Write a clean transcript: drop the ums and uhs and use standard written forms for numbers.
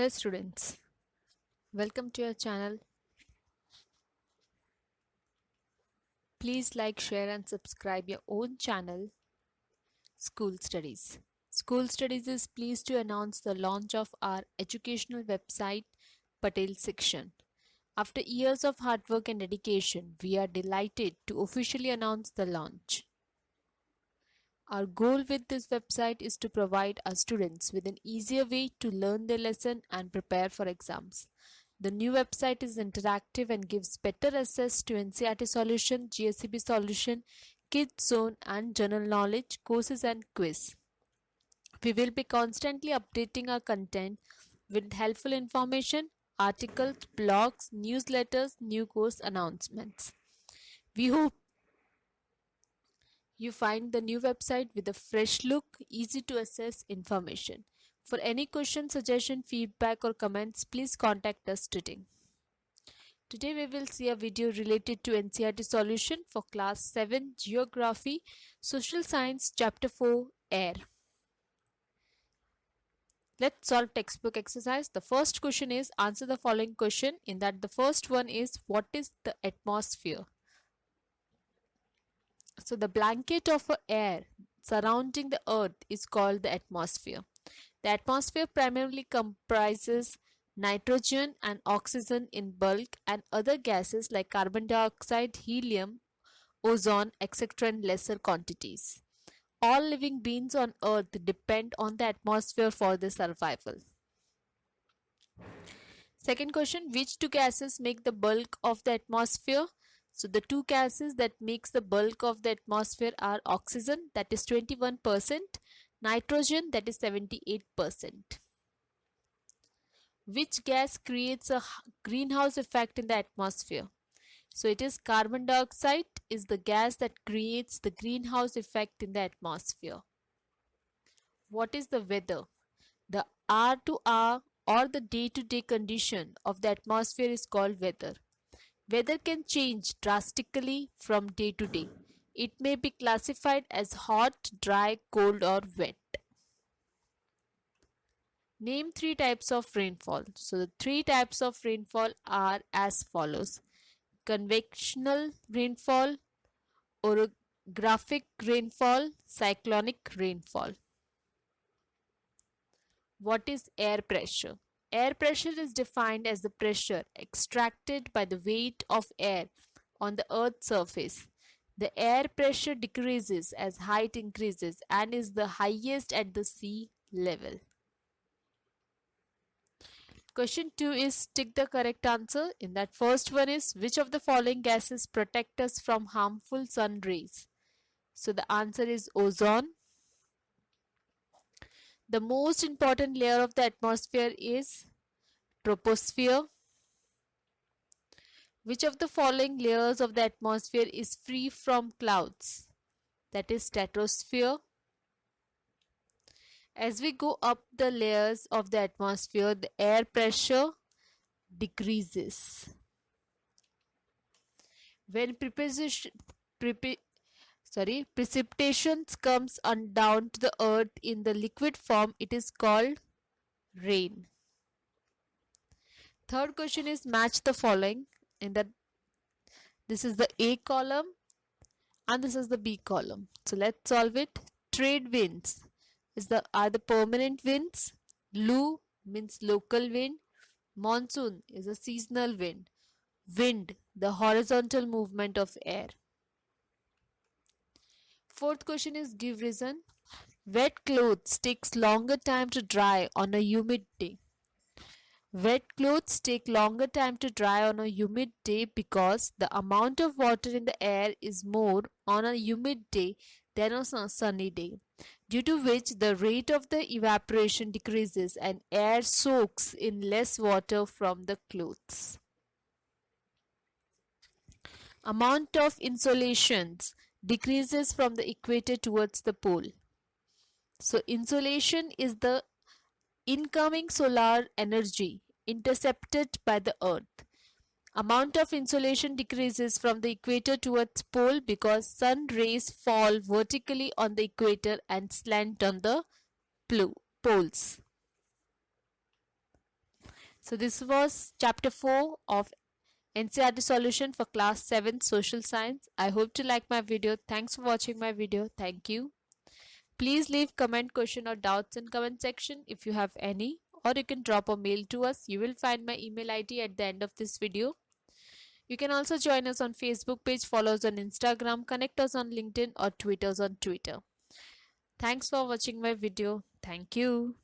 Hello students, welcome to your channel. Please like, share and subscribe your own channel School Studies. School Studies is pleased to announce the launch of our educational website Patel section. After years of hard work and dedication, we are delighted to officially announce the launch. Our goal with this website is to provide our students with an easier way to learn their lesson and prepare for exams. The new website is interactive and gives better access to NCERT solution, GSEB solution, Kids Zone and general knowledge courses and quiz. We will be constantly updating our content with helpful information, articles, blogs, newsletters, new course announcements. We hope you find the new website with a fresh look, easy to access information. For any question, suggestion, feedback or comments, please contact us today. Today we will see a video related to NCERT solution for class 7 Geography, Social Science Chapter 4 Air. Let's solve textbook exercise. The first question is answer the following question. In that the first one is what is the atmosphere? So the blanket of air surrounding the earth is called the atmosphere. The atmosphere primarily comprises nitrogen and oxygen in bulk and other gases like carbon dioxide, helium, ozone, etc. in lesser quantities. All living beings on earth depend on the atmosphere for their survival. Second question, which two gases make the bulk of the atmosphere? So the two gases that makes the bulk of the atmosphere are oxygen, that is 21%, nitrogen, that is 78%. Which gas creates a greenhouse effect in the atmosphere? So it is carbon dioxide is the gas that creates the greenhouse effect in the atmosphere. What is the weather? The hour to hour or the day to day condition of the atmosphere is called weather. Weather can change drastically from day to day. It may be classified as hot, dry, cold or wet. Name three types of rainfall. So the three types of rainfall are as follows. Convectional rainfall, orographic rainfall, cyclonic rainfall. What is air pressure? Air pressure is defined as the pressure extracted by the weight of air on the Earth's surface. The air pressure decreases as height increases and is the highest at the sea level. Question 2 is tick the correct answer. In that first one is which of the following gases protect us from harmful sun rays? So the answer is ozone. The most important layer of the atmosphere is troposphere. Which of the following layers of the atmosphere is free from clouds? That is stratosphere. As we go up the layers of the atmosphere, the air pressure decreases. When precipitation comes on down to the earth in the liquid form, it is called rain. Third question is match the following. In that this is the A column and this is the B column. So let's solve it. Trade winds are the permanent winds. Lu means local wind. Monsoon is a seasonal wind. Wind, the horizontal movement of air. Fourth question is give reason. Wet clothes takes longer time to dry on a humid day. Wet clothes take longer time to dry on a humid day because the amount of water in the air is more on a humid day than on a sunny day, due to which the rate of the evaporation decreases and air soaks in less water from the clothes. Amount of insolations decreases from the equator towards the pole. So insolation is the incoming solar energy intercepted by the earth. Amount of insolation decreases from the equator towards pole because sun rays fall vertically on the equator and slant on the poles. So this was chapter 4 of NCERT solution for class 7 social science. I hope to like my video. Thanks for watching my video. Thank you. Please leave comment, question or doubts in comment section if you have any, or you can drop a mail to us. You will find my email ID at the end of this video. You can also join us on Facebook page, follow us on Instagram, connect us on LinkedIn or tweet us on Twitter. Thanks for watching my video. Thank you.